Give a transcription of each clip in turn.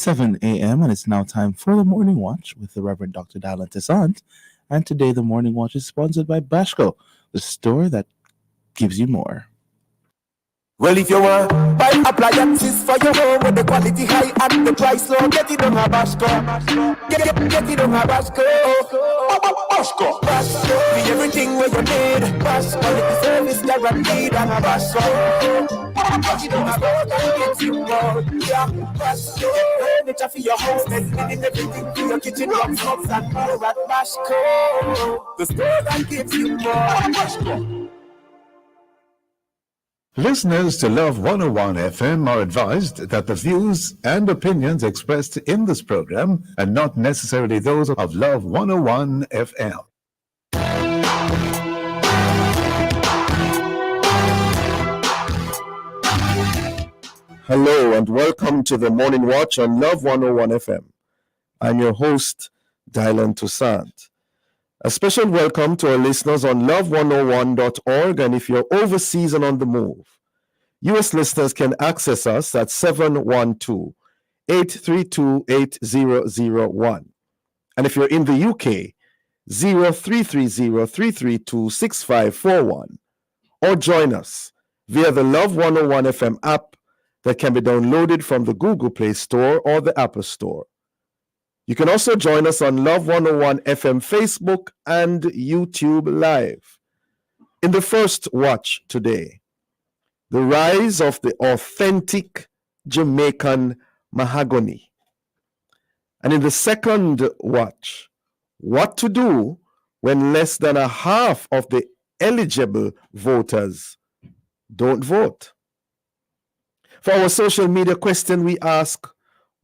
7 a.m. and it's now time for the Morning Watch with the Reverend Dr. Dylan Tussaint. And today the Morning Watch is sponsored by Bashco, the store that gives you more. Well, if you want buy appliances for your home with the quality high and the price low, get it on a Bashco. Get it on a Bashco. Bashco. Bashco. Be everything where you need. Bashco. Quality service guaranteed on a Bashco. Get it on a Bashco. Get you more. Yeah. Bashco. Furniture for your house. Then everything for your kitchen. Rocks and more at Bashco. The store that gives you more. Bashco. Listeners to Love 101 FM are advised that the views and opinions expressed in this program are not necessarily those of Love 101 FM. Hello and welcome to the Morning Watch on Love 101 FM. I'm your host, Dylan Tussaint. A special welcome to our listeners on love101.org, and if you're overseas and on the move, U.S. listeners can access us at 712-832-8001. And if you're in the UK, 0330-332-6541. Or join us via the Love 101 FM app that can be downloaded from the Google Play Store or the Apple Store. You can also join us on Love 101 FM Facebook and YouTube Live. In the first watch today, the rise of the authentic Jamaican mahogany. And in the second watch, what to do when less than a half of the eligible voters don't vote. For our social media question, we ask,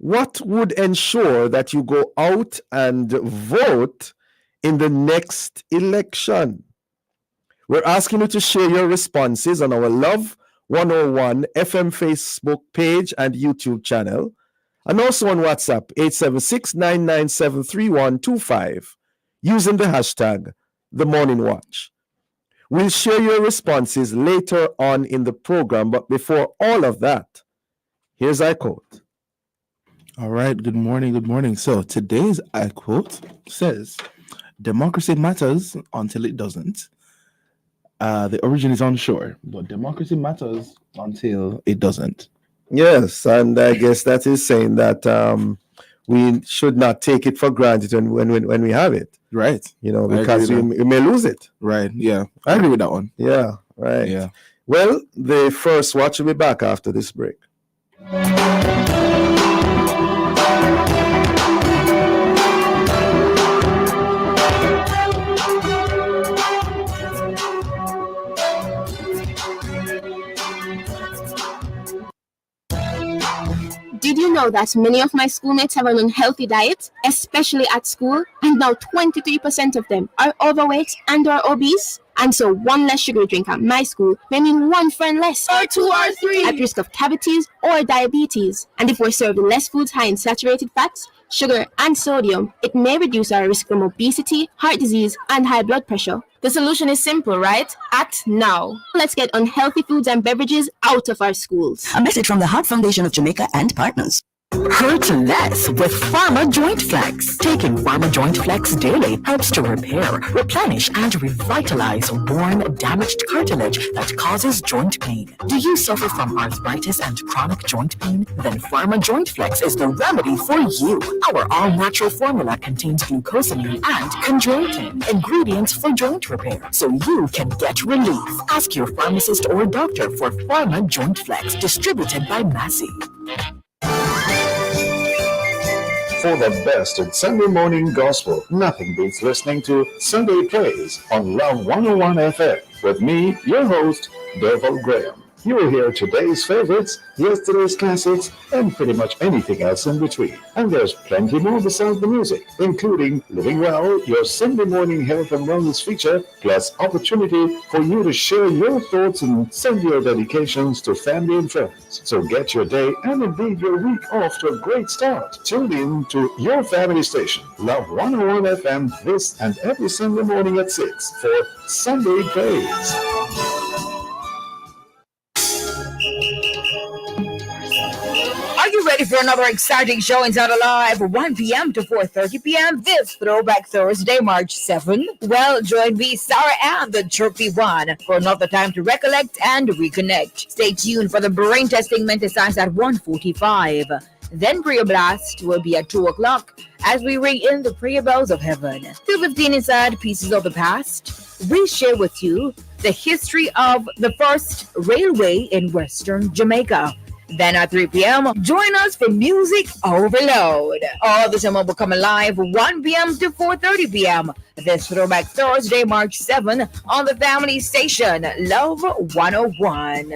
what would ensure that you go out and vote in the next election? We're asking you to share your responses on our Love 101 FM Facebook page and YouTube channel, and also on WhatsApp 876-997-3125 using the hashtag The Morning Watch. We'll share your responses later on in the program, but before all of that, here's our quote. All right, good morning. So today's I quote says, democracy matters until it doesn't. The origin is unsure, but democracy matters until it doesn't. Yes, and I guess that is saying that we should not take it for granted when we have it. Right. You know, because we may lose it. Right, yeah. I agree with that one. Yeah, right. Yeah. Well, the first watch will be back after this break. Did you know that many of my schoolmates have an unhealthy diet, especially at school, and now 23% of them are overweight and or obese? And so one less sugary drink at my school may mean one friend less, or two or three, at risk of cavities or diabetes. And if we're serving less foods high in saturated fats, sugar, and sodium, it may reduce our risk from obesity, heart disease, and high blood pressure. The solution is simple, right? Act now. Let's get unhealthy foods and beverages out of our schools. A message from the Heart Foundation of Jamaica and partners. Hurt less with Pharma Joint Flex. Taking Pharma Joint Flex daily helps to repair, replenish, and revitalize worn, damaged cartilage that causes joint pain. Do you suffer from arthritis and chronic joint pain? Then Pharma Joint Flex is the remedy for you. Our all-natural formula contains glucosamine and chondroitin, ingredients for joint repair, so you can get relief. Ask your pharmacist or doctor for Pharma Joint Flex, distributed by Massey. For the best in Sunday morning gospel, nothing beats listening to Sunday Praise on Love 101 FM with me, your host, Devil Graham. You will hear today's favorites, yesterday's classics, and pretty much anything else in between. And there's plenty more besides the music, including Living Well, your Sunday morning health and wellness feature, plus opportunity for you to share your thoughts and send your dedications to family and friends. So get your day and indeed your week off to a great start. Tune in to your family station, Love 101 FM, this and every Sunday morning at 6 for Sunday Praise. Are you ready for another exciting show inside Alive, 1 p.m. to 4:30 p.m. this Throwback Thursday, March 7. Well, join me, Sarah and the Chirpy One, for another time to recollect and reconnect. Stay tuned for the brain testing Mental at 1:45. Then Prayer Blast will be at 2 o'clock as we ring in the prayer bells of heaven. 2:15 inside Pieces of the Past, we share with you the history of the first railway in Western Jamaica. Then at 3 p.m., join us for Music Overload. All the time will come alive 1 p.m. to 4:30 p.m. This Throwback Thursday, March 7 on the family station, Love 101.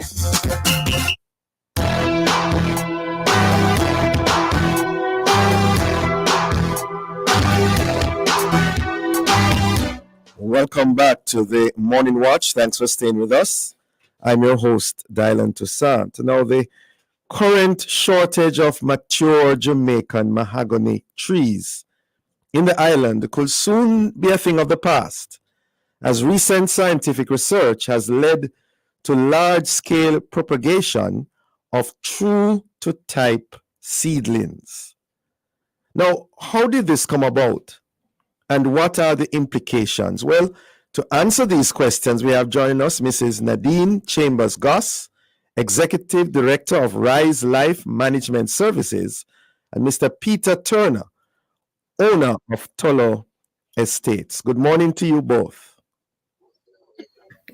Welcome back to the Morning Watch. Thanks for staying with us. I'm your host, Dylan Tussaint. Now, the current shortage of mature Jamaican mahogany trees in the island could soon be a thing of the past, as recent scientific research has led to large-scale propagation of true-to-type seedlings. Now, how did this come about? And what are the implications? Well, to answer these questions, we have joining us Mrs. Nadine Chambers-Goss, Executive Director of Rise Life Management Services, and Mr. Peter Turner, owner of Tolo Estates. Good morning to you both.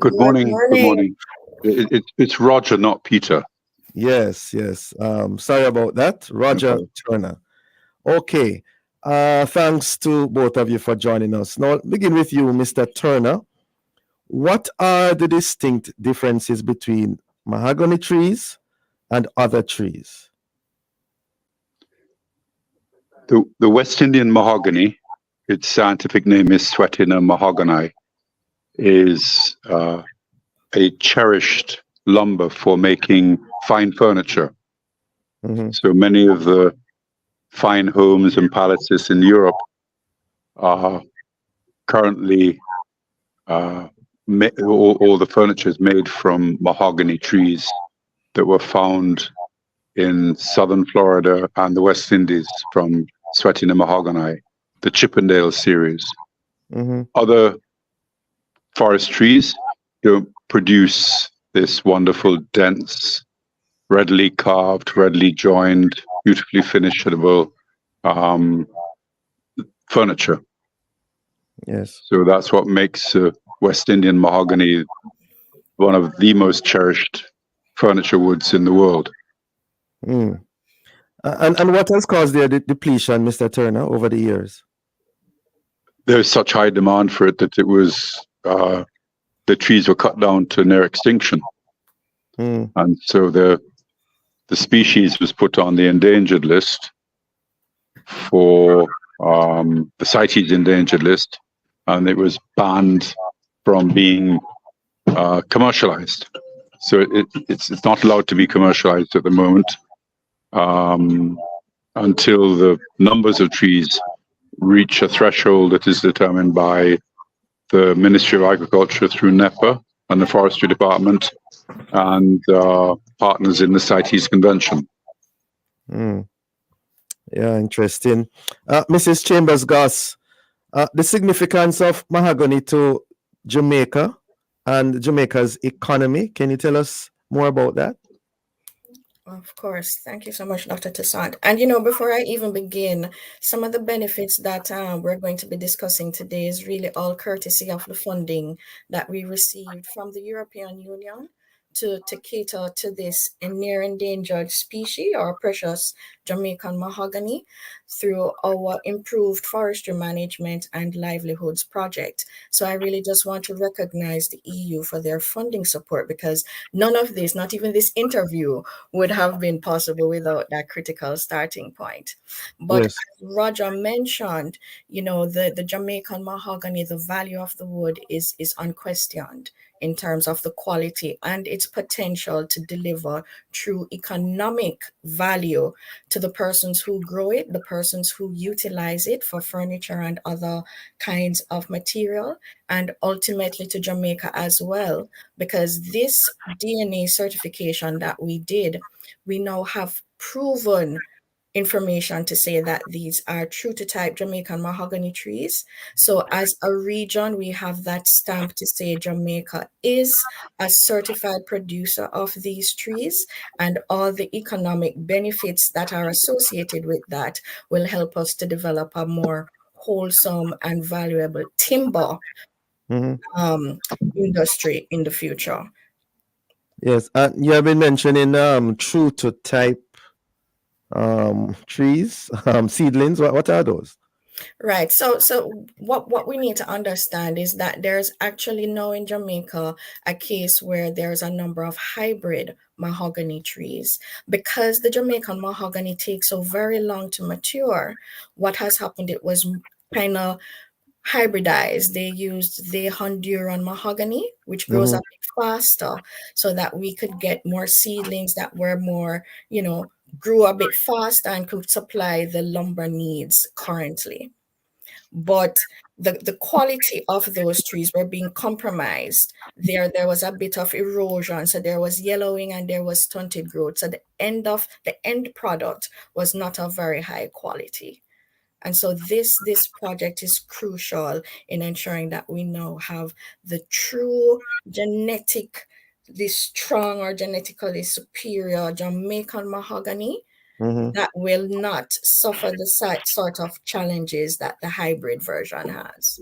Good morning. Good morning. It's Roger, not Peter. Yes. Sorry about that. Roger Turner. Okay. Thanks to both of you for joining us. Now, I'll begin with you, Mr. Turner. What are the distinct differences between mahogany trees and other trees? The West Indian mahogany, its scientific name is Swetina mahogany, is a cherished lumber for making fine furniture. Mm-hmm. So many of the fine homes and palaces in Europe are currently all the furniture is made from mahogany trees that were found in southern Florida and the West Indies from Swetina mahogany, the Chippendale series. Mm-hmm. Other forest trees don't produce this wonderful, dense, readily carved, readily joined, beautifully finishable furniture. Yes. So that's what makes West Indian mahogany one of the most cherished furniture woods in the world. Mm. And what has caused their depletion, Mr. Turner, over the years? There's such high demand for it that it was the trees were cut down to near extinction, and so the species was put on the endangered list for the CITES endangered list, and it was banned from being commercialized. So it's not allowed to be commercialized at the moment until the numbers of trees reach a threshold that is determined by the Ministry of Agriculture through NEPA and the Forestry Department and partners in the CITES Convention. Yeah, interesting. Mrs. Chambers-Goss, the significance of mahogany to Jamaica and Jamaica's economy. Can you tell us more about that? Of course. Thank you so much, Dr. Tussaint. And, before I even begin, some of the benefits that we're going to be discussing today is really all courtesy of the funding that we received from the European Union to cater to this near endangered species or precious Jamaican mahogany through our improved forestry management and livelihoods project. So I really just want to recognize the EU for their funding support, because none of this, not even this interview, would have been possible without that critical starting point. But Yes. as Roger mentioned, the Jamaican mahogany, the value of the wood is unquestioned in terms of the quality and its potential to deliver true economic value to the persons who grow it, the persons who utilize it for furniture and other kinds of material, and ultimately to Jamaica as well, because this DNA certification that we did, we now have proven information to say that these are true to type Jamaican mahogany trees. So as a region, we have that stamp to say Jamaica is a certified producer of these trees, and all the economic benefits that are associated with that will help us to develop a more wholesome and valuable timber industry in the future. Yes, you have been mentioning true to type trees, seedlings. What are those? Right. So what we need to understand is that there's actually now in Jamaica a case where there's a number of hybrid mahogany trees. Because the Jamaican mahogany takes so very long to mature, what has happened, it was kind of hybridized. They used the Honduran mahogany, which grows a bit faster, so that we could get more seedlings that were more, grew a bit faster and could supply the lumber needs currently. But the quality of those trees were being compromised. There was a bit of erosion, so there was yellowing and there was stunted growth. So the end product was not of very high quality. And so this project is crucial in ensuring that we now have the true genetically strong or genetically superior Jamaican mahogany that will not suffer the sort of challenges that the hybrid version has.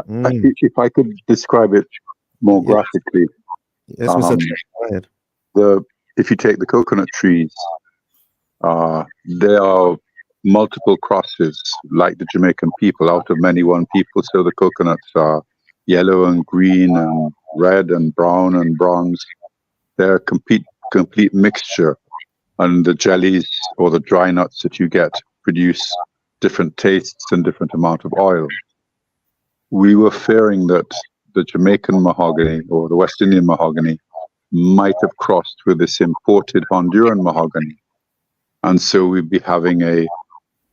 If I could describe it more graphically, Yes, Mr. Go ahead. if you take the coconut trees, there are multiple crosses, like the Jamaican people, out of many one people. So the coconuts are yellow and green and red and brown and bronze. They're a complete mixture. And the jellies or the dry nuts that you get produce different tastes and different amount of oil. We were fearing that the Jamaican mahogany or the West Indian mahogany might have crossed with this imported Honduran mahogany. And so we'd be having a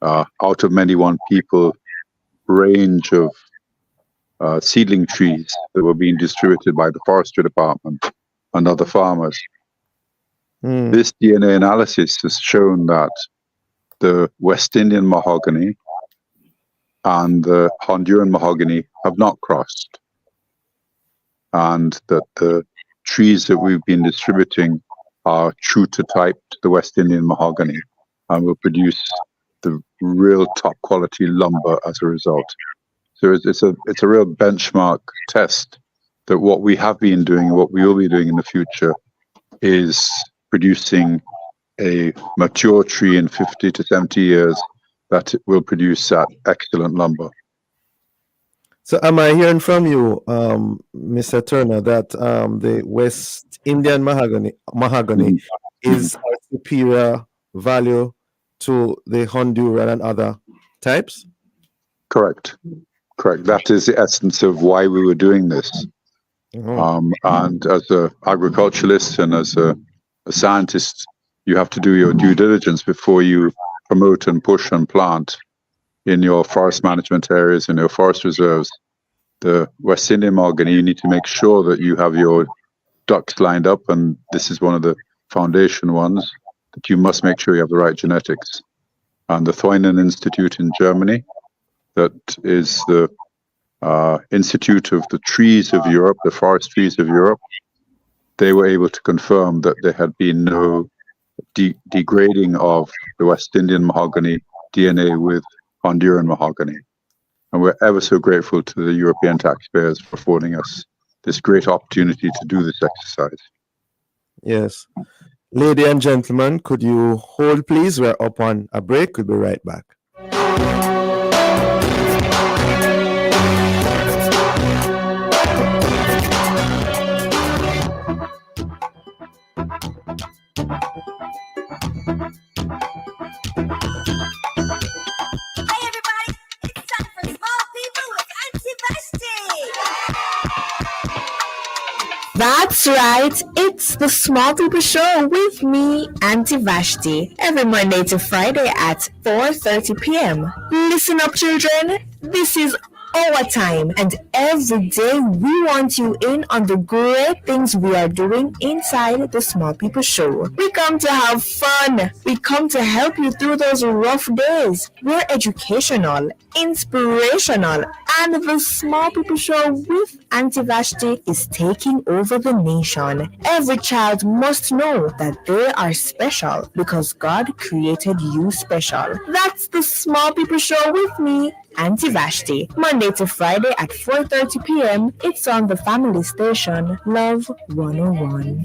out of many one people range of seedling trees that were being distributed by the forestry department and other farmers. This DNA analysis has shown that the West Indian mahogany and the Honduran mahogany have not crossed, and that the trees that we've been distributing are true to type to the West Indian mahogany and will produce the real top quality lumber as a result. So it's a real benchmark test that what we have been doing, what we will be doing in the future, is producing a mature tree in 50 to 70 years that will produce that excellent lumber. So am I hearing from you, Mr. Turner, that the West Indian mahogany is a superior value to the Honduran and other types? Correct. That is the essence of why we were doing this. And as an agriculturalist and as a scientist, you have to do your due diligence before you promote and push and plant in your forest management areas, in your forest reserves. The West Indian mahogany, you need to make sure that you have your ducks lined up, and this is one of the foundation ones, that you must make sure you have the right genetics. And the Thuinen Institute in Germany, that is the Institute of the Trees of Europe, the Forest Trees of Europe, they were able to confirm that there had been no degrading of the West Indian mahogany DNA with Honduran mahogany. And we're ever so grateful to the European taxpayers for affording us this great opportunity to do this exercise. Yes. Lady and gentlemen, could you hold, please? We're up on a break. We'll be right back. That's right, it's the Small People Show with me, Auntie Vashti, every Monday to Friday at 4:30 p.m. Listen up, children, this is our time, and every day we want you in on the great things we are doing inside the Small People Show. We come to have fun. We come to help you through those rough days. We're educational, inspirational, and the Small People Show with Auntie Vashti is taking over the nation. Every child must know that they are special because God created you special. That's the Small People Show with me, Auntie Vashti. Monday to Friday at 4:30 p.m. It's on the family station, Love 101.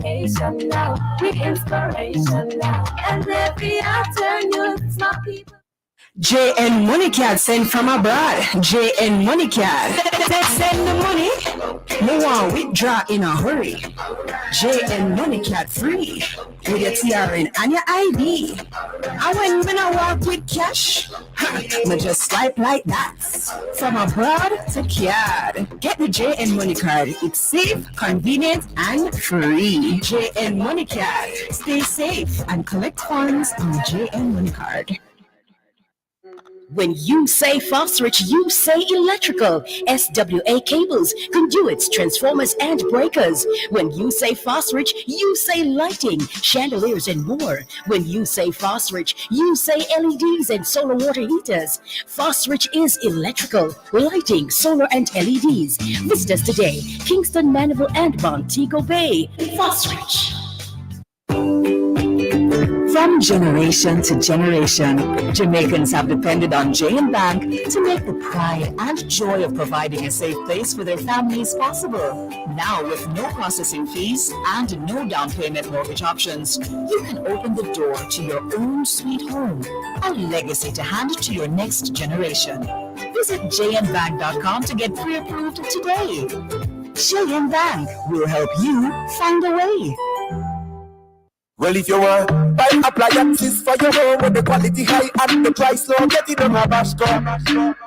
JN Money Cat sent from abroad. JN Money Cat. Send the money. No one withdraw in a hurry. JN Money Cat free. With your TRN and your ID. And when you not walk with cash, me just swipe like that. From abroad to CAD. Get the JN Money Card. It's safe, convenient, and free. JN Money Card. Stay safe and collect funds on JN Money Card. When you say phosphorus, you say electrical. SWA cables, conduits, transformers, and breakers. When you say phosphorus, you say lighting, chandeliers, and more. When you say phosphorus, you say LEDs and solar water heaters. Phosphorus is electrical, lighting, solar, and LEDs. Visit us today, Kingston, Mandeville, and Montego Bay. Phosphorus. From generation to generation, Jamaicans have depended on J&M Bank to make the pride and joy of providing a safe place for their families possible. Now, with no processing fees and no down payment mortgage options, you can open the door to your own sweet home, a legacy to hand to your next generation. Visit jnbank.com to get pre-approved today. J&M Bank will help you find a way. Well, if you want buy appliances for your home with the quality high and the price low, get it on a Bashco.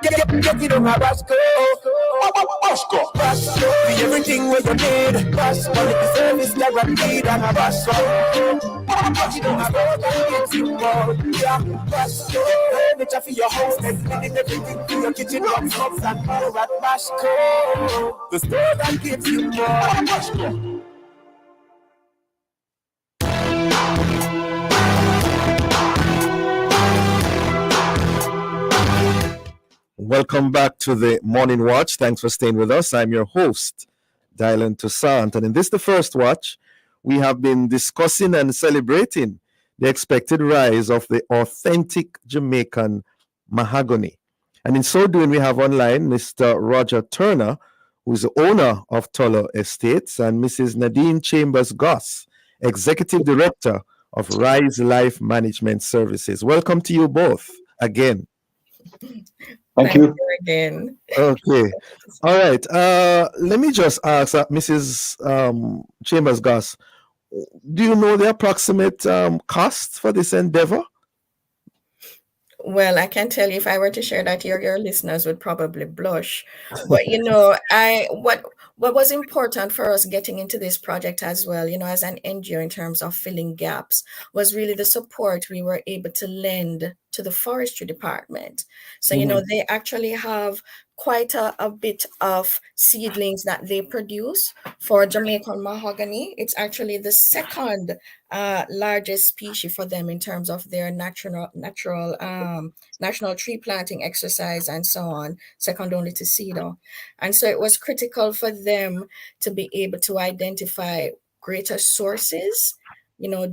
Get it on a Bashco. Bashco. Bashco. Be everything what you need. Bashco. Quality service guaranteed on a Bashco. Get it on a Bashco. Yeah, Bashco. Furniture for your house, everything for your kitchen, box and more at Bashco. The store that gives you more. Bashco. Welcome back to the Morning Watch. Thanks for staying with us. I'm your host, Dylan Tussaint. And in this, the first watch, we have been discussing and celebrating the expected rise of the authentic Jamaican mahogany. And in so doing, we have online Mr. Roger Turner, who is the owner of Tuller Estates, and Mrs. Nadine Chambers Goss, Executive Director of Rise Life Management Services. Welcome to you both again. Thank you. Again. Okay. All right. Let me just ask Mrs. Chambers Goss, do you know the approximate cost for this endeavor? Well, I can tell you if I were to share that, your listeners would probably blush. But what was important for us getting into this project as well, as an NGO in terms of filling gaps, was really the support we were able to lend to the forestry department. So, they actually have quite a bit of seedlings that they produce for Jamaican mahogany. It's actually the second largest species for them in terms of their national tree planting exercise and so on, second only to cedar. And so it was critical for them to be able to identify greater sources,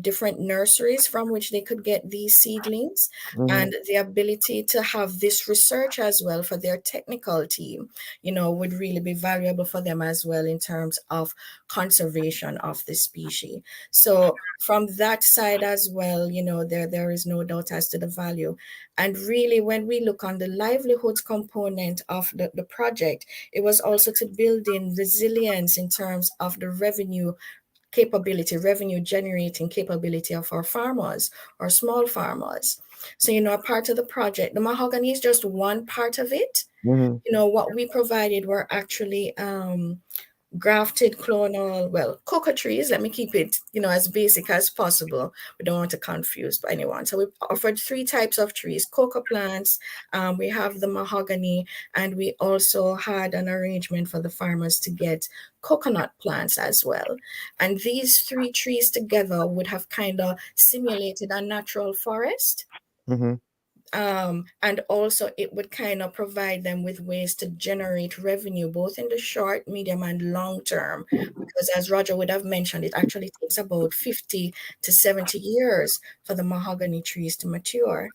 different nurseries from which they could get these seedlings, and the ability to have this research as well for their technical team, would really be valuable for them as well in terms of conservation of the species. So from that side as well, there is no doubt as to the value. And really, when we look on the livelihoods component of the project, it was also to build in resilience in terms of the revenue generating capability of our farmers or small farmers. So, a part of the project, the mahogany is just one part of it. What we provided were actually grafted clonal, well, cocoa trees. Let me keep it, as basic as possible. We don't want to confuse anyone. So we offered 3 types of trees: cocoa plants, we have the mahogany, and we also had an arrangement for the farmers to get coconut plants as well. And these 3 trees together would have kind of simulated a natural forest. Mm-hmm. And also it would kind of provide them with ways to generate revenue, both in the short, medium, and long term. Because as Roger would have mentioned, it actually takes about 50 to 70 years for the mahogany trees to mature.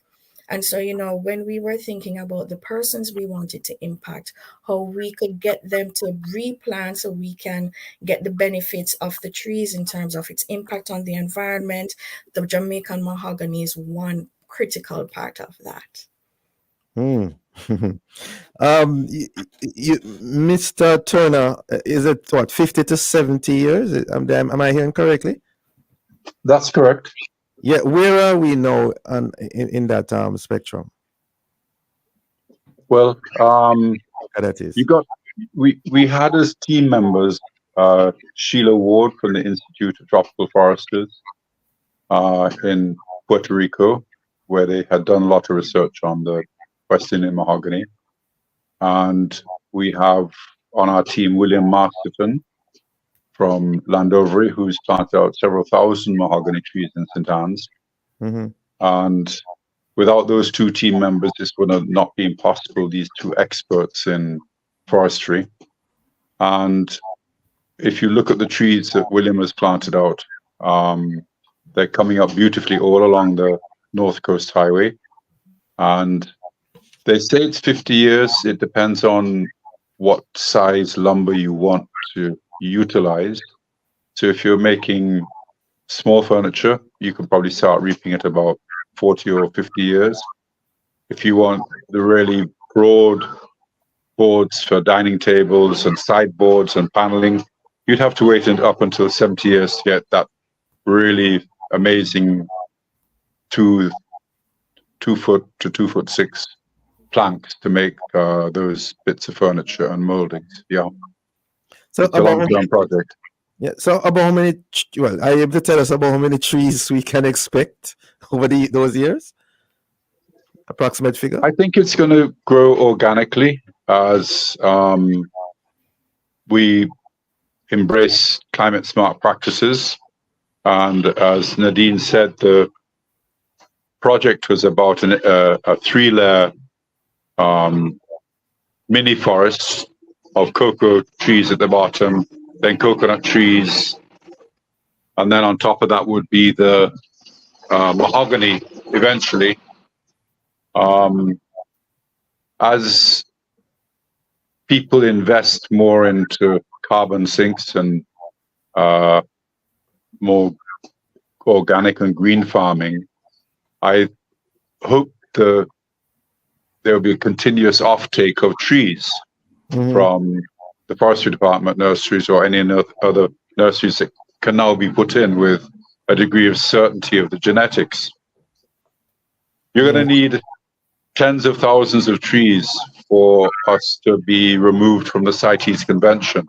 And so, when we were thinking about the persons we wanted to impact, how we could get them to replant so we can get the benefits of the trees in terms of its impact on the environment, the Jamaican mahogany is one critical part of that. Mm. Mr. Turner, is it what, 50 to 70 years? Am I hearing correctly? That's correct. Yeah, where are we now in that spectrum? Well, That is. we had as team members Sheila Ward from the Institute of Tropical Foresters in Puerto Rico, where they had done a lot of research on the West Indian mahogany. And we have on our team William Masterton from Landovery, who's planted out several thousand mahogany trees in St. Anne's. Mm-hmm. And without those 2 team members, this would have not been possible, these 2 experts in forestry. And if you look at the trees that William has planted out, they're coming up beautifully all along the North Coast Highway. And they say it's 50 years. It depends on what size lumber you want to utilize. So if you're making small furniture, you can probably start reaping at about 40 or 50 years. If you want the really broad boards for dining tables and sideboards and paneling, you'd have to wait up until 70 years to get that really amazing 2 foot to 2'6" planks to make those bits of furniture and moldings. Yeah. So it's a long-term project. Yeah. So about how many? Well, are you able to tell us about how many trees we can expect over those years? Approximate figure? I think it's going to grow organically as we embrace climate smart practices. And as Nadine said, the project was about a 3-layer mini forest of cocoa trees at the bottom, then coconut trees, and then on top of that would be the mahogany eventually. As people invest more into carbon sinks and more organic and green farming, I hope there will be a continuous offtake of trees from the forestry department nurseries or any other nurseries that can now be put in with a degree of certainty of the genetics. You're going to need tens of thousands of trees for us to be removed from the CITES Convention,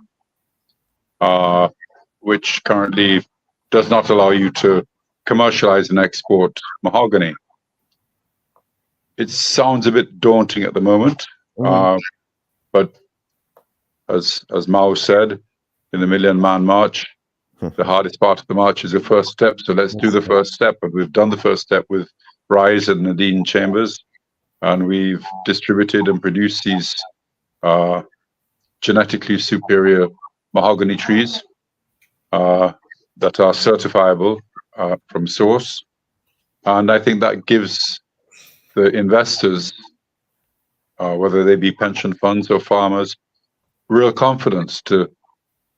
which currently does not allow you to commercialize and export mahogany. It sounds a bit daunting at the moment, but as Mao said in the Million Man March, the hardest part of the march is the first step. So let's do the first step. And we've done the first step with Rise and Nadine Chambers, and we've distributed and produced these genetically superior mahogany trees that are certifiable from source. And I think that gives the investors, whether they be pension funds or farmers, real confidence to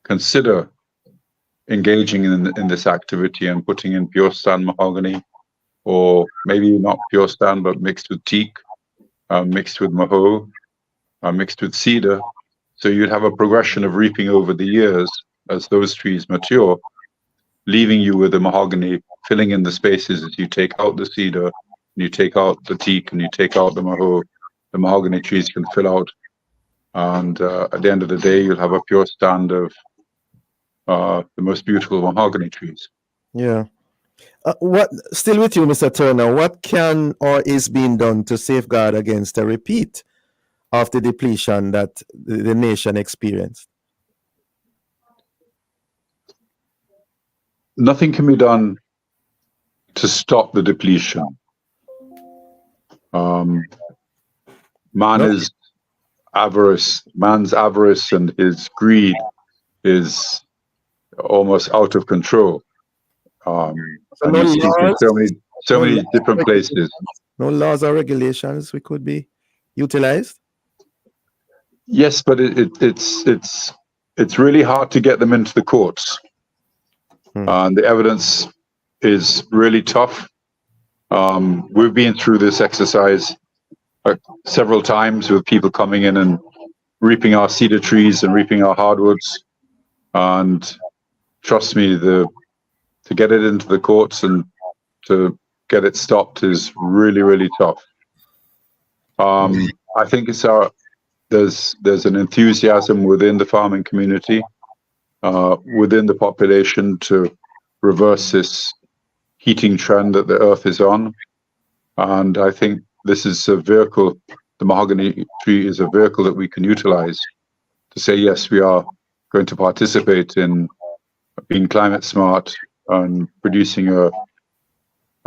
consider engaging in this activity and putting in pure stand mahogany, or maybe not pure stand, but mixed with teak, mixed with maho, mixed with cedar. So you'd have a progression of reaping over the years as those trees mature, leaving you with the mahogany filling in the spaces as you take out the cedar, and you take out the teak, and you take out the maho. The mahogany trees can fill out, and at the end of the day, you'll have a pure stand of the most beautiful mahogany trees. Yeah. What still with you, Mr. Turner? What can or is being done to safeguard against a repeat of the depletion that the nation experienced? Nothing can be done to stop the depletion. Man's avarice and his greed is almost out of control. And you see it in so many different places. No laws or regulations we could be utilized? Yes, but it's really hard to get them into the courts. And the evidence is really tough. We've been through this exercise several times with people coming in and reaping our cedar trees and reaping our hardwoods. And trust me, to get it into the courts and to get it stopped is really, really tough. I think there's an enthusiasm within the farming community, within the population, to reverse this heating trend that the earth is on. And I think this is a vehicle, the mahogany tree is a vehicle that we can utilize to say, yes, we are going to participate in being climate smart and producing a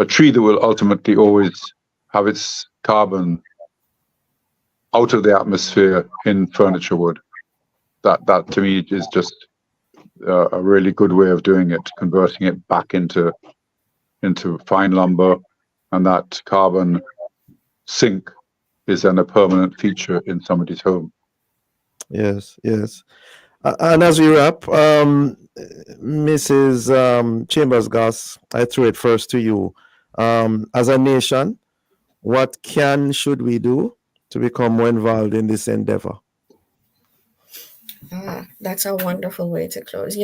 tree that will ultimately always have its carbon out of the atmosphere in furniture wood. That to me is just a really good way of doing it, converting it back into fine lumber, and that carbon sink is then a permanent feature in somebody's home. Yes. And as we wrap, Mrs. Chambers-Goss, I threw it first to you. As a nation, what should we do to become more involved in this endeavor? That's a wonderful way to close.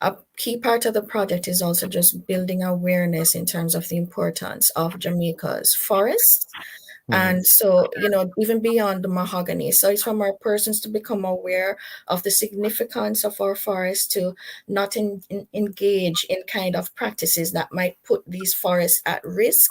A key part of the project is also just building awareness in terms of the importance of Jamaica's forests. And so, even beyond the mahogany. So it's from our persons to become aware of the significance of our forests, to not engage in kind of practices that might put these forests at risk,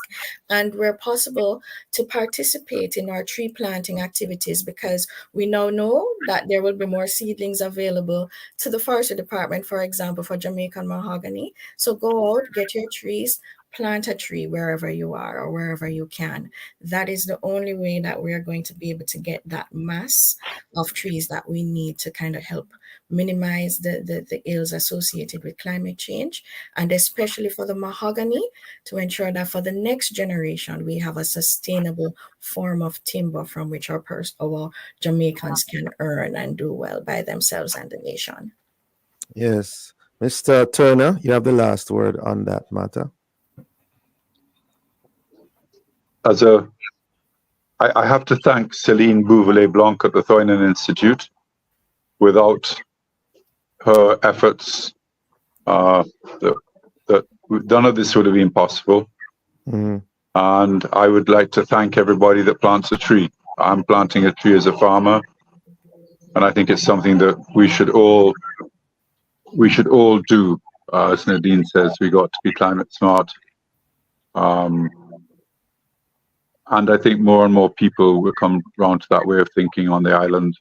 and where possible to participate in our tree planting activities, because we now know that there will be more seedlings available to the forestry department, for example, for Jamaican mahogany. So go out, get your trees, plant a tree wherever you are or wherever you can. That is the only way that we are going to be able to get that mass of trees that we need to kind of help minimize the ills associated with climate change, and especially for the mahogany, to ensure that for the next generation we have a sustainable form of timber from which our Jamaicans can earn and do well by themselves and the nation. Yes. Mr. Turner, you have the last word on that matter. I have to thank Céline Bouvelet-Blanc at the Thoynen Institute. Without her efforts, that none of this would have been possible. And I would like to thank everybody that plants a tree. I'm planting a tree as a farmer, and I think it's something that we should all do. As Nadine says, we got to be climate smart. And I think more and more people will come around to that way of thinking on the island,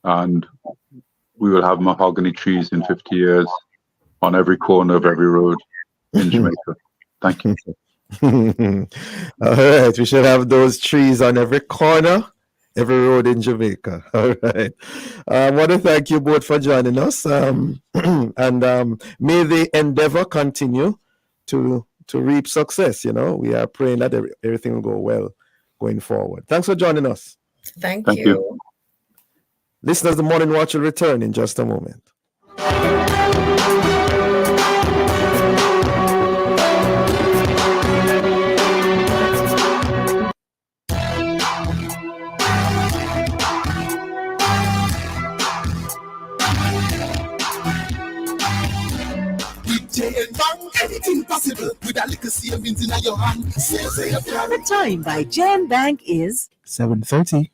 and we will have mahogany trees in 50 years on every corner of every road in Jamaica. Thank you. All right, we should have those trees on every corner, every road in Jamaica. All right. I want to thank you both for joining us, and may the endeavor continue to reap success. We are praying that everything will go well going forward. Thanks for joining us. Thank you. Listeners, the Morning Watch will return in just a moment. Anything possible with a little savings in your hand. The time by JM Bank is 7:30.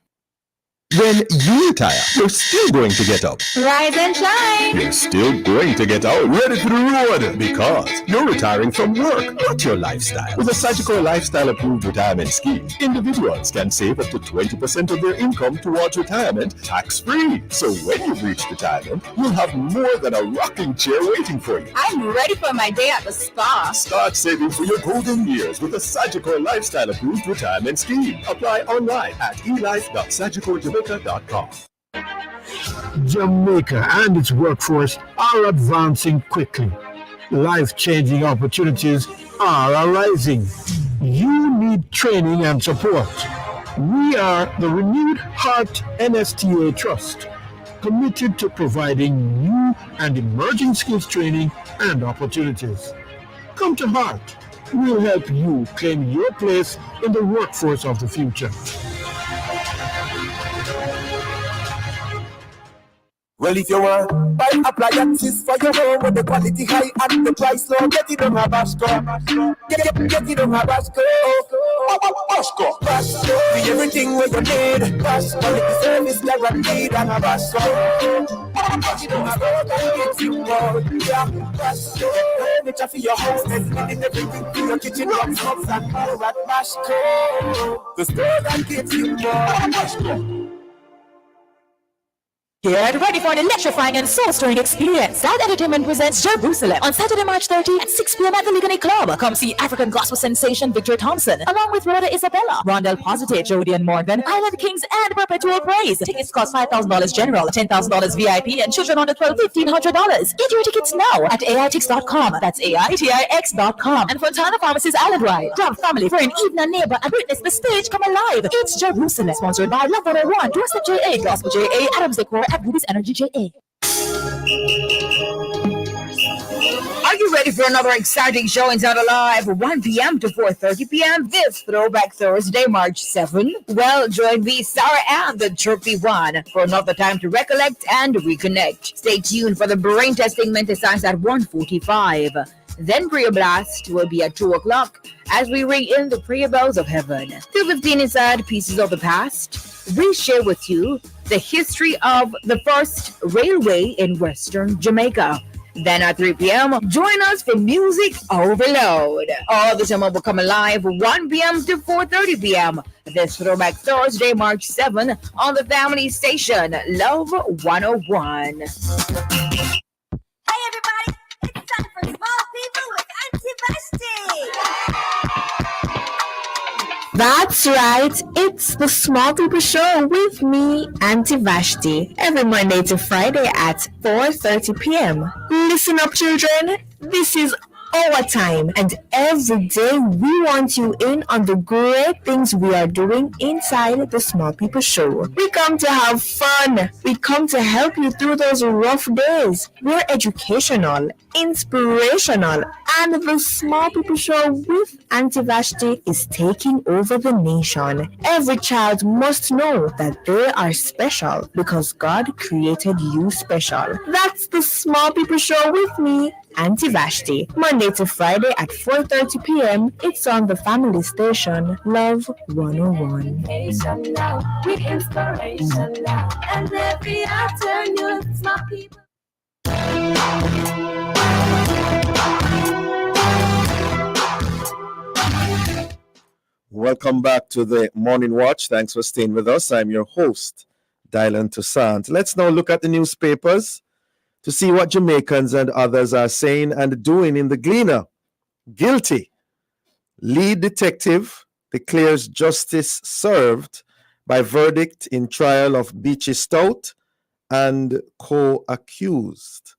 When you retire, you're still going to get up. Rise and shine. You're still going to get out ready for the road because you're retiring from work, not your lifestyle. With a Sagicor Lifestyle Approved Retirement Scheme, individuals can save up to 20% of their income towards retirement tax-free. So when you've reached retirement, you'll have more than a rocking chair waiting for you. I'm ready for my day at the spa. Start saving for your golden years with a Sagicor Lifestyle Approved Retirement Scheme. Apply online at elife.sagicorjamaica.com. Jamaica and its workforce are advancing quickly. Life-changing opportunities are arising. You need training and support. We are the Renewed Heart NSTA Trust, committed to providing new and emerging skills training and opportunities. Come to Heart. We'll help you claim your place in the workforce of the future. Well, if you want buy appliances for your home with the quality high and the price low, get it on Habashco. Get it on Habashco. Habashco. Be everything where you need. Quality service guaranteed on Habashco. Get it on Habashco. Get you more. Yeah. Furniture for your house, everything for your kitchen, rocks, and more at Habashco. The store that gives you more. Habashco. Get ready for an electrifying and soul-stirring experience. Sound Entertainment presents Jerusalem on Saturday, March 30 at 6 p.m. at the Ligani Club. Come see African gospel sensation Victor Thompson, along with Rhoda Isabella, Rondell Positive, Jody and Morgan, Island Kings, and Perpetual Praise. Tickets cost $5,000 general, $10,000 VIP, and children under 12, $1,500. Get your tickets now at AITix.com. That's AITIX.com. And Fontana Pharmacies Island-wide. Grab family, friend, even a neighbor, and witness the stage come alive. It's Jerusalem. Sponsored by Love 101, Doorstep JA, Gospel JA, Adams Decor, at Ruby's Energy JA. Are you ready for another exciting showings out alive? 1 p.m. to 4:30 p.m. this Throwback Thursday, March 7. Well, join me, Sarah and the Chirpy One, for another time to recollect and reconnect. Stay tuned for the brain testing mental science at 1:45. Then Prayer Blast will be at 2 o'clock as we ring in the prayer bells of heaven. 2:15 inside Pieces of the Past, we share with you the history of the first railway in Western Jamaica. Then at 3 p.m., join us for Music Overload. All the time will come alive 1 p.m. to 4:30 p.m. This Throwback Thursday, March 7 on the family station, Love 101. Hey everybody, it's time for Small People with Auntie Vashti. That's right, it's the Small People Show with me, Auntie Vashti, every Monday to Friday at 4:30 p.m. Listen up, children, this is our time, and every day we want you in on the great things we are doing inside the Small People Show. We come to have fun. We come to help you through those rough days. We're educational, inspirational, and the Small People Show with Auntie Vashti is taking over the nation. Every child must know that they are special because God created you special. That's the Small People Show with me, Auntie Vashti, Monday to Friday at 4:30 p.m. It's on the family station, Love 101. With inspiration now, and every afternoon, Small People. Welcome back to the Morning Watch. Thanks for staying with us. I'm your host, Dylan Tussaint. Let's now look at the newspapers to see what Jamaicans and others are saying and doing in the Gleaner. Guilty. Lead detective declares justice served by verdict in trial of Beachy Stout and co-accused.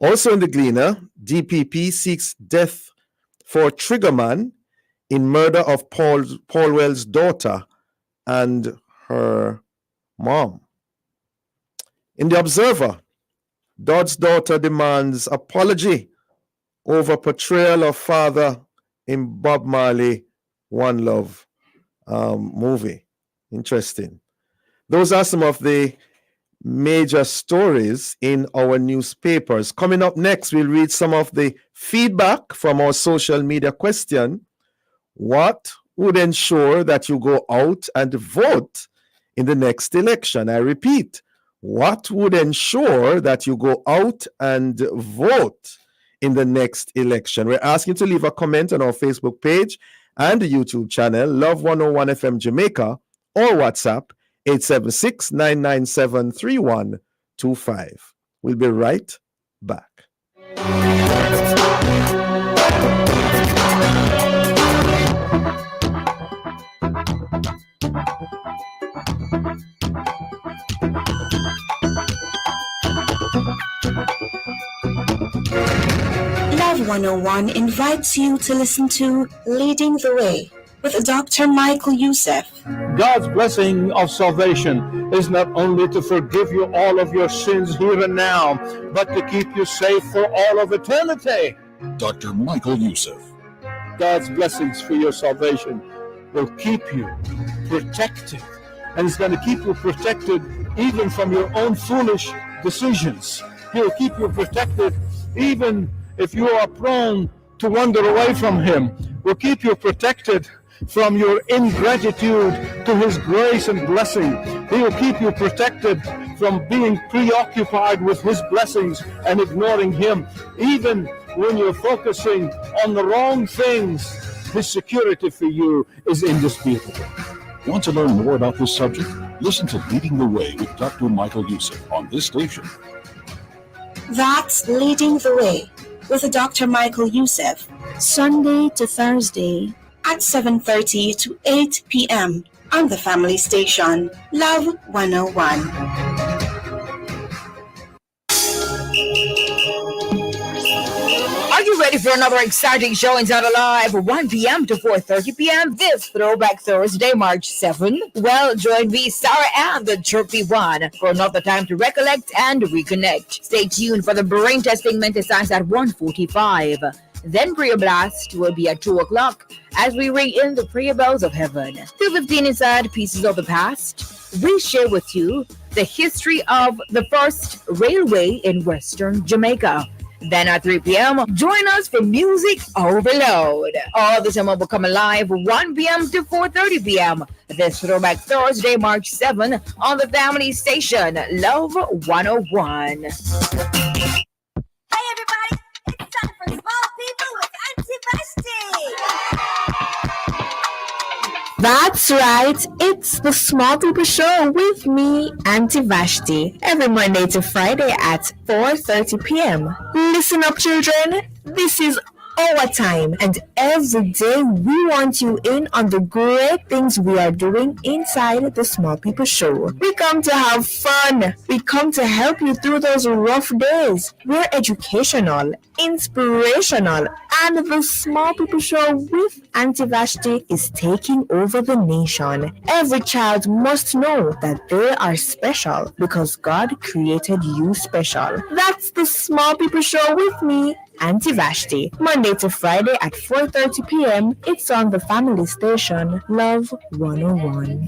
Also in the Gleaner, DPP seeks death for Triggerman in murder of Paulwell's daughter and her mom. In the Observer, Dodd's daughter demands apology over portrayal of father in Bob Marley One Love movie. Interesting. Those are some of the major stories in our newspapers. Coming up next, we'll read some of the feedback from our social media question. What would ensure that you go out and vote in the next election? I repeat, what would ensure that you go out and vote in the next election? We're asking you to leave a comment on our Facebook page and the YouTube channel, Love 101 FM Jamaica, or WhatsApp 876-997-3125. We'll be right back. Love 101 invites you to listen to Leading the Way with Dr. Michael Youssef. God's blessing of salvation is not only to forgive you all of your sins here and now, but to keep you safe for all of eternity. Dr. Michael Youssef. God's blessings for your salvation will keep you protected, and it's going to keep you protected even from your own foolish decisions. He'll keep you protected even if you are prone to wander away from Him. Will keep you protected from your ingratitude to His grace and blessing. He will keep you protected from being preoccupied with His blessings and ignoring Him. Even when you're focusing on the wrong things, His security for you is indisputable. Want to learn more about this subject? Listen to Leading the Way with Dr. Michael Youssef on this station. That's Leading the Way with Dr. Michael Youssef, Sunday to Thursday at 7:30 to 8 p.m. on the family station, Love 101. Are you ready for another exciting showings out alive? 1 p.m. to 4:30 p.m. this Throwback Thursday, March 7. Well, join me, Sarah, and the Chirpy One for another time to recollect and reconnect. Stay tuned for the brain testing mental science at 1:45. Then Prayer Blast will be at 2 o'clock as we ring in the prayer bells of heaven. 2:15 inside Pieces of the Past, we share with you the history of the first railway in Western Jamaica. Then at 3 p.m., join us for Music Overload. All the summer will come alive 1 p.m. to 4:30 p.m. This Throwback Thursday, March 7 on the family station, Love 101. Hey everybody, it's time for Small People with Auntie Vashti. That's right, it's the Small People Show with me, Auntie Vashti, every Monday to Friday at 4:30 p.m. Listen up, children, this is our time, and every day we want you in on the great things we are doing inside the Small People Show. We come to have fun. We come to help you through those rough days. We're educational, inspirational, and the Small People Show with Auntie Vashti is taking over the nation. Every child must know that they are special because God created you special. That's the Small People Show with me, Auntie Vashti, Monday to Friday at 4:30 p.m. It's on the family station, Love 101.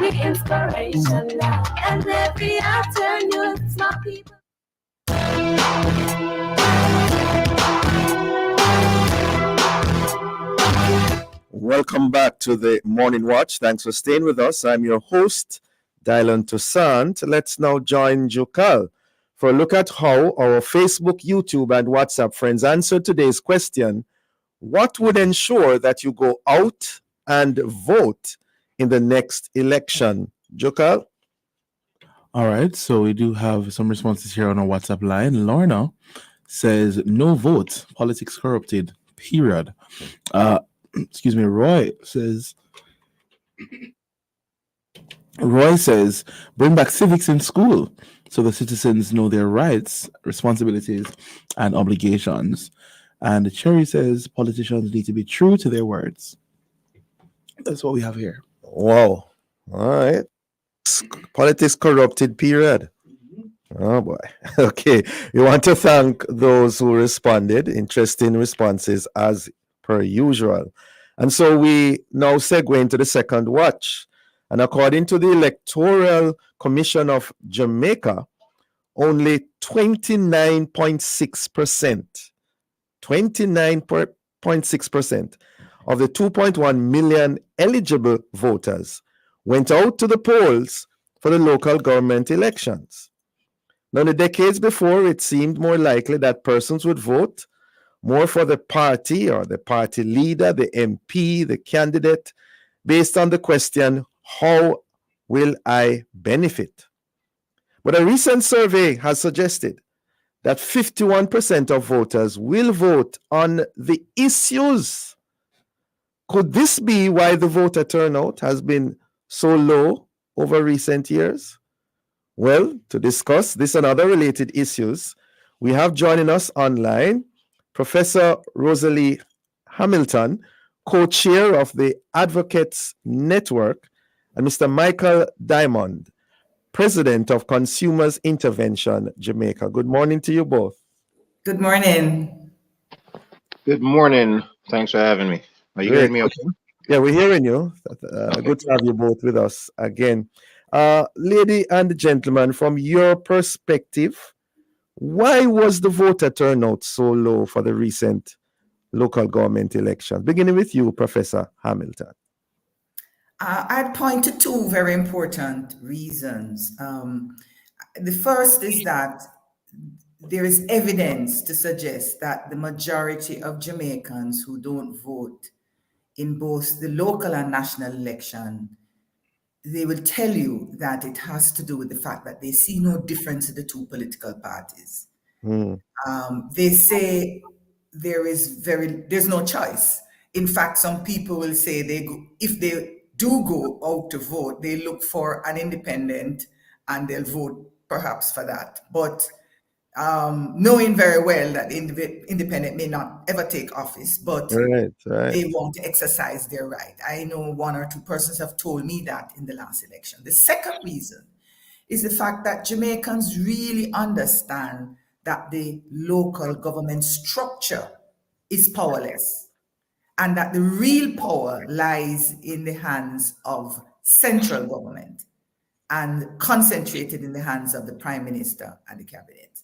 With inspiration now, and every afternoon, Small People. Welcome back to the Morning Watch. Thanks for staying with us. I'm your host, Dylan Tussaint. Let's now join Jokal for a look at how our Facebook, YouTube, and WhatsApp friends answered today's question: what would ensure that you go out and vote in the next election? Jokal? All right, so we do have some responses here on our WhatsApp line. Lorna says, no vote, politics corrupted, period. Excuse me, Roy says, bring back civics in school so the citizens know their rights, responsibilities, and obligations. And Cherry says, politicians need to be true to their words. That's what we have here. Wow. All right. Politics corrupted, period. Oh boy. Okay. We want to thank those who responded. Interesting responses as per usual. And so we now segue into the second watch. And according to the Electoral Commission of Jamaica, only 29.6% of the 2.1 million eligible voters went out to the polls for the local government elections. Now, in the decades before, it seemed more likely that persons would vote more for the party or the party leader, the MP, the candidate, based on the question, how will I benefit? But a recent survey has suggested that 51% of voters will vote on the issues. Could this be why the voter turnout has been so low over recent years? Well, to discuss this and other related issues, we have joining us online Professor Rosalie Hamilton, co-chair of the Advocates Network, and Mr. Michael Diamond, president of Consumers Intervention Jamaica. Good morning to you both. Good morning. Good morning. Thanks for having me. Are you hearing me okay? Yeah, we're hearing you. Good to have you both with us again. Lady and gentlemen, from your perspective, why was the voter turnout so low for the recent local government elections? Beginning with you, Professor Hamilton. I'd point to two very important reasons. The first is that there is evidence to suggest that the majority of Jamaicans who don't vote in both the local and national election, they will tell you that it has to do with the fact that they see no difference in the two political parties. They say there's no choice. In fact, some people will say if they do go out to vote, they look for an independent and they'll vote perhaps for that. But knowing very well that the independent may not ever take office, but they want to exercise their right. I know one or two persons have told me that in the last election. The second reason is the fact that Jamaicans really understand that the local government structure is powerless and that the real power lies in the hands of central government and concentrated in the hands of the Prime Minister and the cabinet.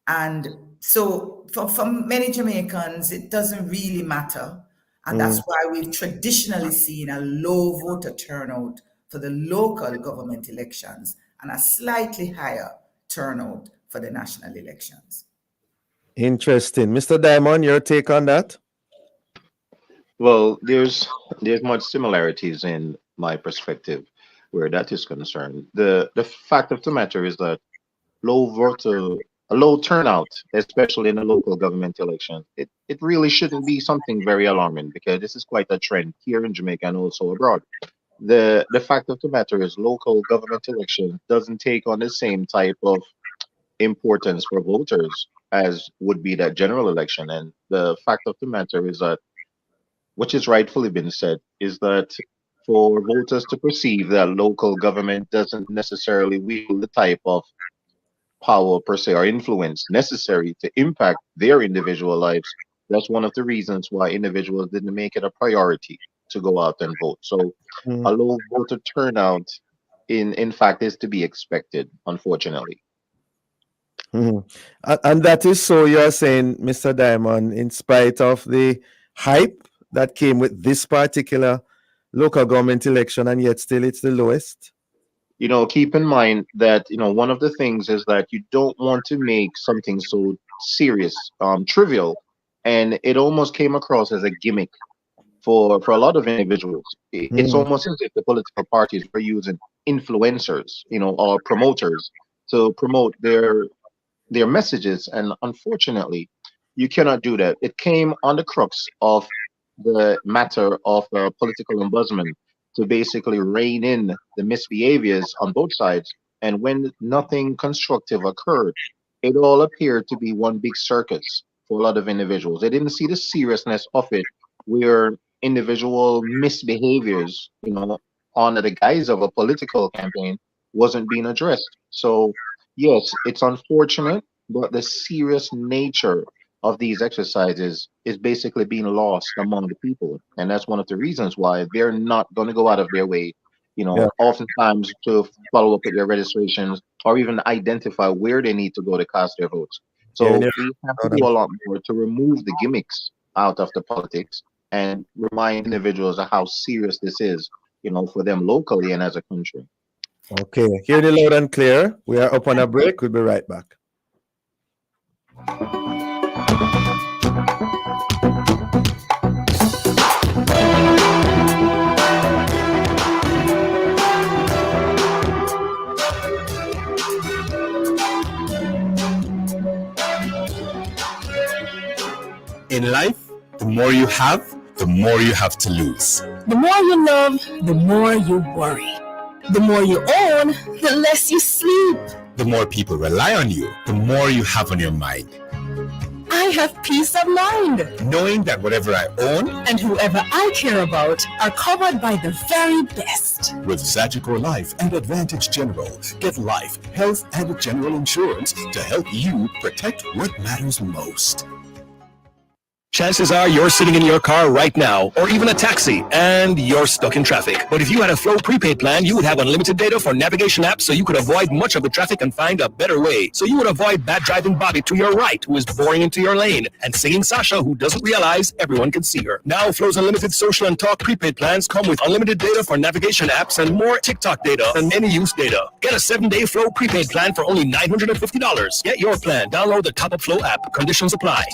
And so for many Jamaicans, it doesn't really matter. And that's why we've traditionally seen a low voter turnout for the local government elections and a slightly higher turnout for the national elections. Interesting. Mr. Diamond, your take on that? Well, there's much similarities in my perspective where that is concerned. The fact of the matter is that a low turnout, especially in a local government election, it really shouldn't be something very alarming because this is quite a trend here in Jamaica and also abroad. The fact of the matter is local government election doesn't take on the same type of importance for voters as would be that general election. And the fact of the matter is that, which is rightfully been said, is that for voters to perceive that local government doesn't necessarily wield the type of power per se or influence necessary to impact their individual lives, that's one of the reasons why individuals didn't make it a priority to go out and vote. So a low voter turnout in fact is to be expected, unfortunately. And that is so, you're saying, Mr. Diamond, in spite of the hype that came with this particular local government election, and yet still it's the lowest? Keep in mind that, one of the things is that you don't want to make something so serious, trivial, and it almost came across as a gimmick for a lot of individuals. It's almost as if the political parties were using influencers, or promoters to promote their messages, and unfortunately, you cannot do that. It came on the crux of the matter of political ombudsman to basically rein in the misbehaviors on both sides. And when nothing constructive occurred, it all appeared to be one big circus for a lot of individuals. They didn't see the seriousness of it, where individual misbehaviors, under the guise of a political campaign, wasn't being addressed. So, yes, it's unfortunate, but the serious nature of these exercises is basically being lost among the people. And that's one of the reasons why they're not going to go out of their way, oftentimes to follow up with their registrations or even identify where they need to go to cast their votes. So we have to do a lot more to remove the gimmicks out of the politics and remind individuals of how serious this is for them locally and as a country. Okay, hear the loud and clear. We are up on a break. We'll be right back. In life, the more you have, the more you have to lose. The more you love, the more you worry. The more you own, the less you sleep. The more people rely on you, the more you have on your mind. I have peace of mind. Knowing that whatever I own and whoever I care about are covered by the very best. With Sagicor Life and Advantage General, get life, health, and general insurance to help you protect what matters most. Chances are you're sitting in your car right now, or even a taxi, and you're stuck in traffic. But if you had a Flow prepaid plan, you would have unlimited data for navigation apps so you could avoid much of the traffic and find a better way. So you would avoid bad driving Bobby to your right, who is boring into your lane, and singing Sasha, who doesn't realize everyone can see her. Now, Flow's unlimited social and talk prepaid plans come with unlimited data for navigation apps and more TikTok data and any use data. Get a 7-day Flow prepaid plan for only $950. Get your plan. Download the Top Up Flow app. Conditions apply.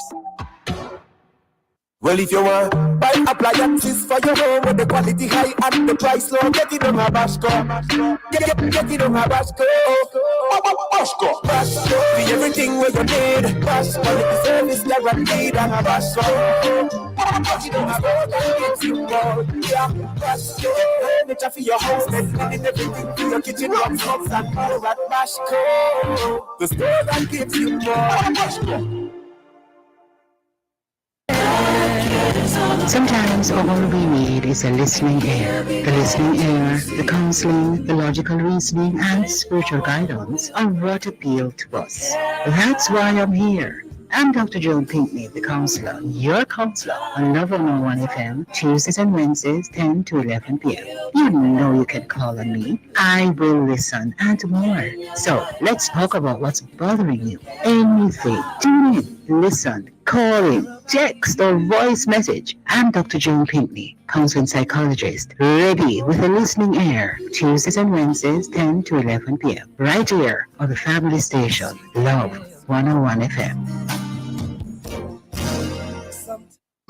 Well, if you want buy appliances for your home with the quality high and the price low, get it on a Bashco. Get it on a Bashco. Bashco. Bashco. The everything where you need. Bashco. Quality service guaranteed on a Bashco. Get it on a Bashco. Yeah. Bashco. Furniture for your house, then everything for your kitchen, worktops and more at Bashco. The store that gives you more. Bashco. Sometimes all we need is a listening ear. The listening ear, the counseling, the logical reasoning, and spiritual guidance are what appeal to us. That's why I'm here. I'm Dr. Joan Pinckney, the counselor, your counselor on Love 101 FM, Tuesdays and Wednesdays, 10 to 11 p.m. You know you can call on me. I will listen and more. So let's talk about what's bothering you. Anything. Tune in, listen, call in, text or voice message. I'm Dr. Joan Pinckney, counseling psychologist, ready with a listening ear. Tuesdays and Wednesdays, 10 to 11 p.m. Right here on the family station, Love 101 FM.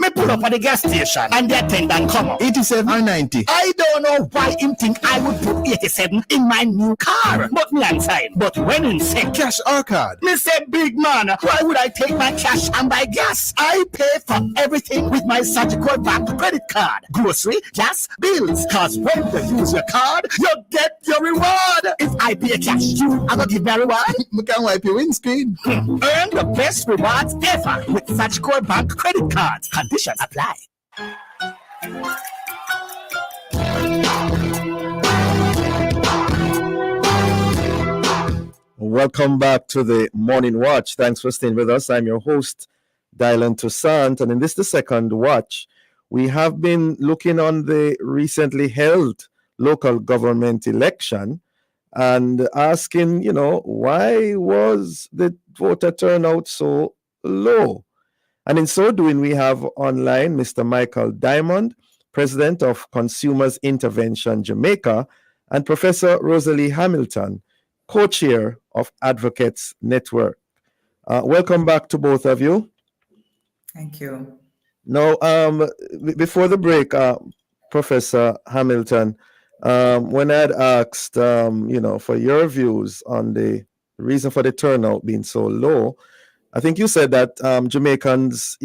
Me pull up at the gas station and the attendant come up. 87 or 90? I don't know why him think I would put 87 in my new car. But me inside. But when he said cash or card, me say, big man, why would I take my cash and buy gas? I pay for everything with my Sagicor Bank credit card. Grocery, gas, bills. Cause when you use your card, you get your reward. If I pay cash, you are gonna give me a reward. Me can wipe your windscreen. Earn the best rewards ever with Sagicor Bank credit cards. Conditions apply. Welcome back to the Morning Watch. Thanks for staying with us. I'm your host, Dylan Tussaint, and in this, the second watch, we have been looking on the recently held local government election and asking, why was the voter turnout so low? And in so doing, we have online Mr. Michael Diamond, President of Consumers Intervention Jamaica, and Professor Rosalie Hamilton, co-chair of Advocates Network. Welcome back to both of you. Thank you. Now, before the break, Professor Hamilton, when I had asked, for your views on the reason for the turnout being so low, I think you said that Jamaicans,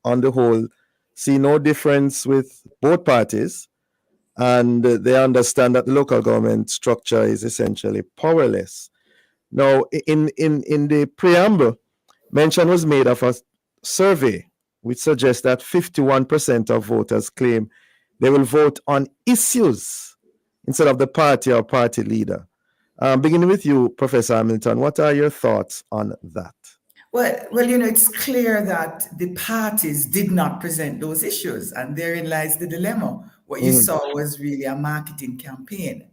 on the whole, see no difference with both parties, and they understand that the local government structure is essentially powerless. Now, in the preamble, mention was made of a survey which suggests that 51% of voters claim they will vote on issues instead of the party or party leader. Beginning with you, Professor Hamilton, what are your thoughts on that? Well, it's clear that the parties did not present those issues, and therein lies the dilemma. What you saw was really a marketing campaign,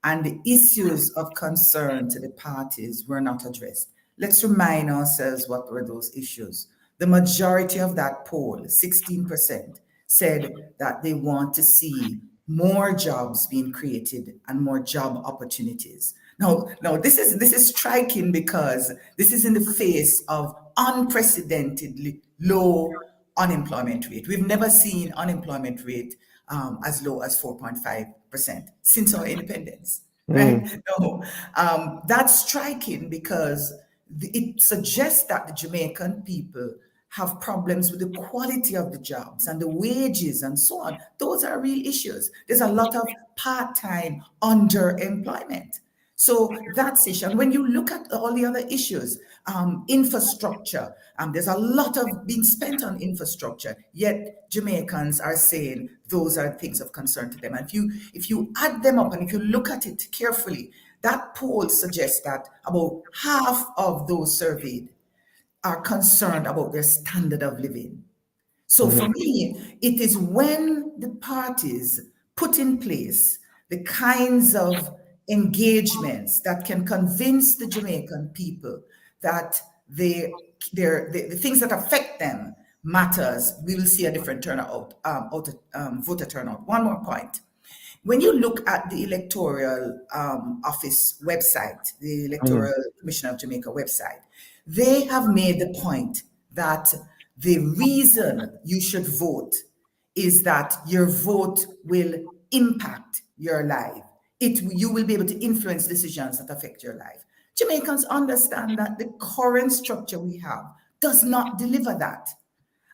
and the issues of concern to the parties were not addressed. Let's remind ourselves what were those issues. The majority of that poll, 16%, said that they want to see more jobs being created and more job opportunities. Now this is striking because this is in the face of unprecedentedly low unemployment rate. We've never seen unemployment rate as low as 4.5% since our independence, right? No, that's striking because it suggests that the Jamaican people have problems with the quality of the jobs and the wages and so on. Those are real issues. There's a lot of part-time underemployment. So that's issue. And when you look at all the other issues, infrastructure, there's a lot of being spent on infrastructure, yet Jamaicans are saying those are things of concern to them. And if you add them up and if you look at it carefully, that poll suggests that about half of those surveyed are concerned about their standard of living. So for me, it is when the parties put in place the kinds of engagements that can convince the Jamaican people that the things that affect them matters, we will see a different turnout, voter turnout. One more point. When you look at the electoral office website, the Electoral Commission of Jamaica website, they have made the point that the reason you should vote is that your vote will impact your life. You will be able to influence decisions that affect your life. Jamaicans understand that the current structure we have does not deliver that.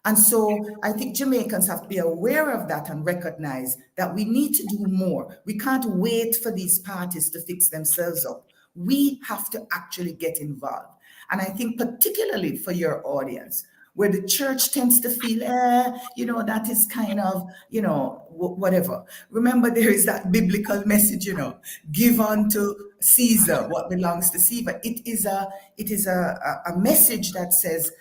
And so I think Jamaicans have to be aware of that and recognize that we need to do more. We can't wait for these parties to fix themselves up. We have to actually get involved. And I think particularly for your audience, where the church tends to feel, that is kind of, whatever. Remember, there is that biblical message, give unto Caesar what belongs to Caesar. It is a message that says,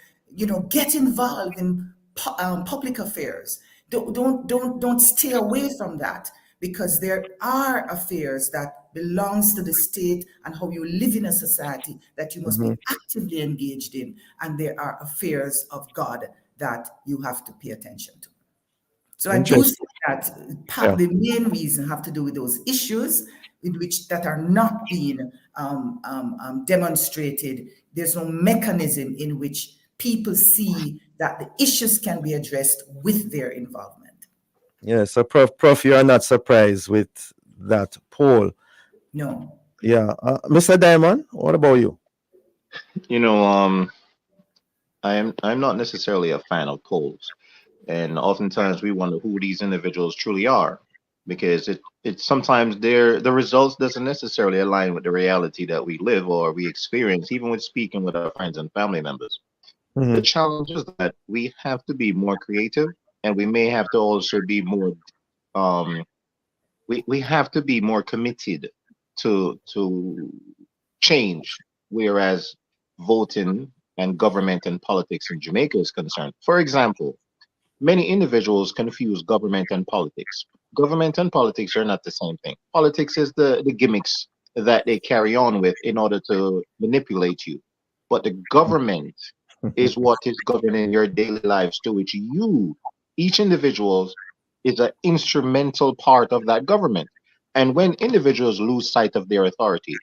get involved in public affairs. Don't stay away from that, because there are affairs that belongs to the state and how you live in a society that you must be actively engaged in, and there are affairs of God that you have to pay attention to. So I do see that the main reason have to do with those issues that are not being demonstrated. There's no mechanism in which people see that the issues can be addressed with their involvement. Yeah, so Prof, you are not surprised with that poll? No. Yeah, Mr. Diamond, what about you? I'm not necessarily a fan of polls, and oftentimes we wonder who these individuals truly are, because it sometimes the results doesn't necessarily align with the reality that we live or we experience, even with speaking with our friends and family members. The challenge is that we have to be more creative, and we may have to also be more we have to be more committed to change, whereas voting and government and politics in Jamaica is concerned. For example, many individuals confuse government and politics. Government and politics are not the same thing. Politics is the gimmicks that they carry on with in order to manipulate you. But the government is what is governing your daily lives, to which you, each individual, is an instrumental part of that government. And when individuals lose sight of their authority,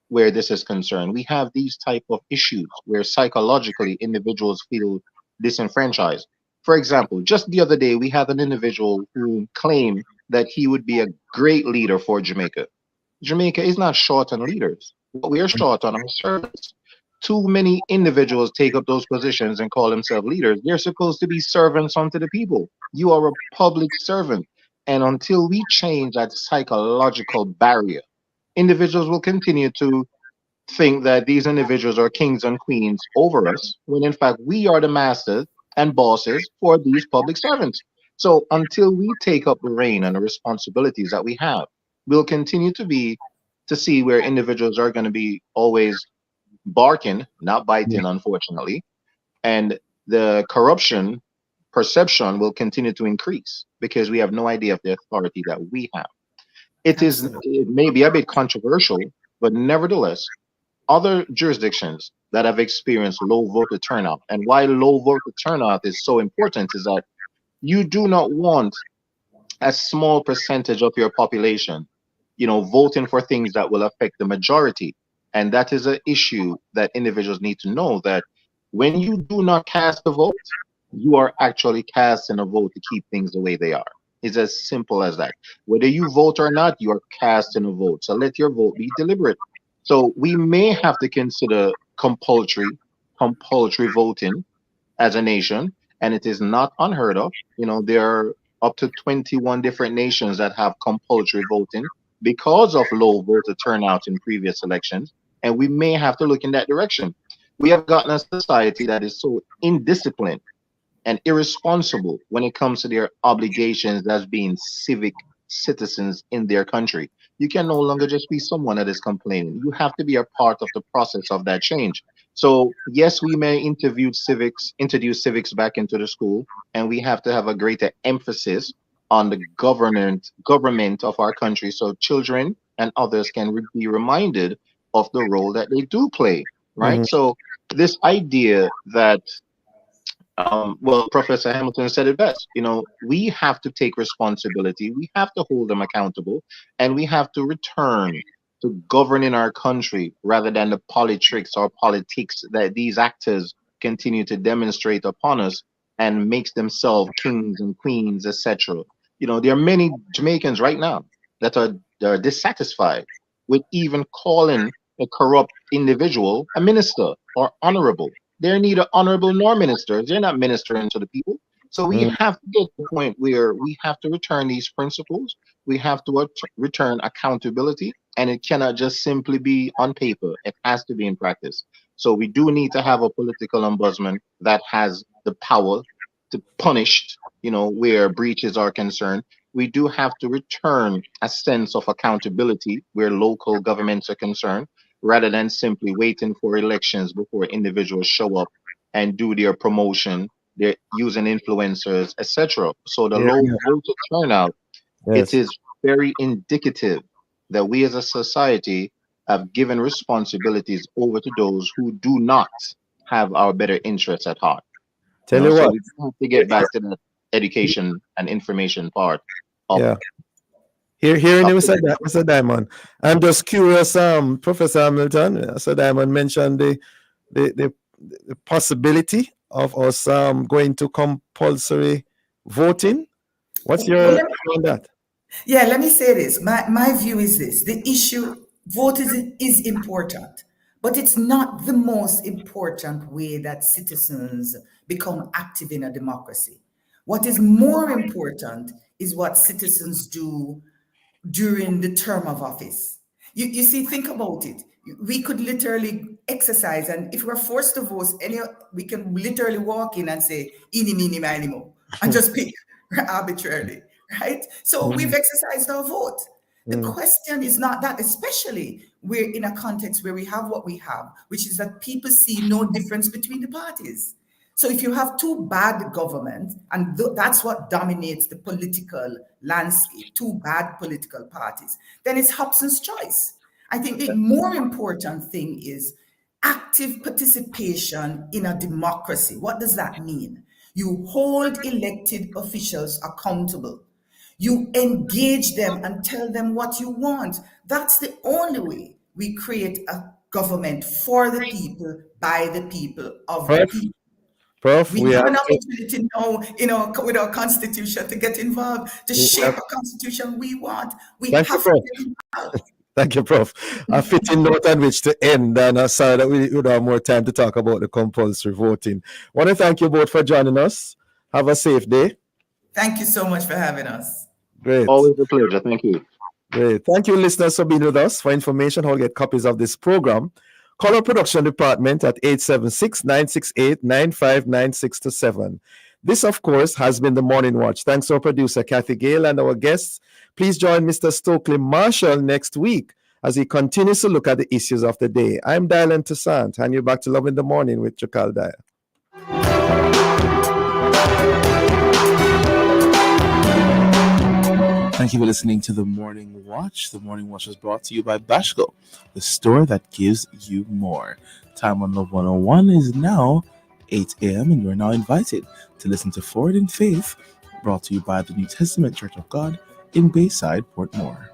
where this is concerned, we have these type of issues where psychologically individuals feel disenfranchised. For example, just the other day, we had an individual who claimed that he would be a great leader for Jamaica. Jamaica is not short on leaders. What we are short on are servants. Too many individuals take up those positions and call themselves leaders. They're supposed to be servants unto the people. You are a public servant. And until we change that psychological barrier, individuals will continue to think that these individuals are kings and queens over us, when in fact we are the masters and bosses for these public servants. So until we take up the reign and the responsibilities that we have, we'll continue to see where individuals are going to be always barking, not biting, unfortunately, and the corruption perception will continue to increase because we have no idea of the authority that we have. It may be a bit controversial, but nevertheless, other jurisdictions that have experienced low voter turnout, and why low voter turnout is so important is that you do not want a small percentage of your population, voting for things that will affect the majority. And that is an issue that individuals need to know, that when you do not cast a vote, you are actually casting a vote to keep things the way they are. It's as simple as that. Whether you vote or not, you are casting a vote. So let your vote be deliberate. So we may have to consider compulsory voting as a nation, and it is not unheard of. There are up to 21 different nations that have compulsory voting because of low voter turnout in previous elections, and we may have to look in that direction. We have gotten a society that is so indisciplined and irresponsible when it comes to their obligations as being civic citizens in their country. You can no longer just be someone that is complaining. You have to be a part of the process of that change. So yes, we may introduce civics back into the school, and we have to have a greater emphasis on the government of our country, so children and others can be reminded of the role that they do play. Right. Mhm. So this idea that well, Professor Hamilton said it best. We have to take responsibility. We have to hold them accountable, and we have to return to governing our country rather than the politics or politics that these actors continue to demonstrate upon us and makes themselves kings and queens, etc. There are many Jamaicans right now that are dissatisfied with even calling a corrupt individual a minister or honorable. They're neither honorable nor ministers. They're not ministering to the people. So we Mm. have to get to the point where we have to return these principles. We have to return accountability, and it cannot just simply be on paper. It has to be in practice. So we do need to have a political ombudsman that has the power to punish, where breaches are concerned. We do have to return a sense of accountability where local governments are concerned, rather than simply waiting for elections before individuals show up and do their promotion. They're using influencers, etc. So the Yeah, low yeah. voter turnout, it Yes. is very indicative that we as a society have given responsibilities over to those who do not have our better interests at heart. Tell you So what. we have to get back to the education and information part of, Yeah. Hearing of you the said that, Mr. Diamond. I'm just curious, Professor Hamilton, Mr. Diamond mentioned the, the, the possibility of us going to compulsory voting. What's your Well, view on that? yeah, let me say this. My view is this: the issue vote is important, but it's not the most important way that citizens become active in a democracy. What is more important is what citizens do during the term of office. You see, think about it. We could literally exercise, and if we're forced to vote, we can literally walk in and say, "Eeny, meeny, miny, mo," and just pick arbitrarily, right? So we've Mhm. exercised our vote. The Mm. question is not that, especially we're in a context where we have what we have, which is that people see no difference between the parties. So if you have two bad governments, and that's what dominates the political landscape, two bad political parties, then it's Hobson's choice. I think the more important thing is active participation in a democracy. What does that mean? You hold elected officials accountable. You engage them and tell them what you want. That's the only way we create a government for the people, by the people, of the Prof, people. Prof, We we have have an to, opportunity now, with our constitution to get involved, to we shape have, a constitution we want. We thank you, have to Prof. get involved. Thank you, Prof. A fitting note on which to end, and sorry that we would have more time to talk about the compulsory voting. Want to thank you both for joining us. Have a safe day. Thank you so much for having us. Great. always a pleasure. Thank you. Great. Thank you, listeners, for being with us. For information, how to get copies of this program, call our production department at 876-968-959627. This, of course, has been the Morning Watch. Thanks to our producer, Kathy Gale, and our guests. Please join Mr. Stokely Marshall next week as he continues to look at the issues of the day. I'm Dylan Tussaint. Hand you back to Love in the Morning with Chakal Dyer. Thank you for listening to The Morning Watch. The Morning Watch is brought to you by Bashko, the store that gives you more. Time on Love 101 is now 8 a.m. and you are now invited to listen to Forward in Faith brought to you by the New Testament Church of God in Bayside, Portmore.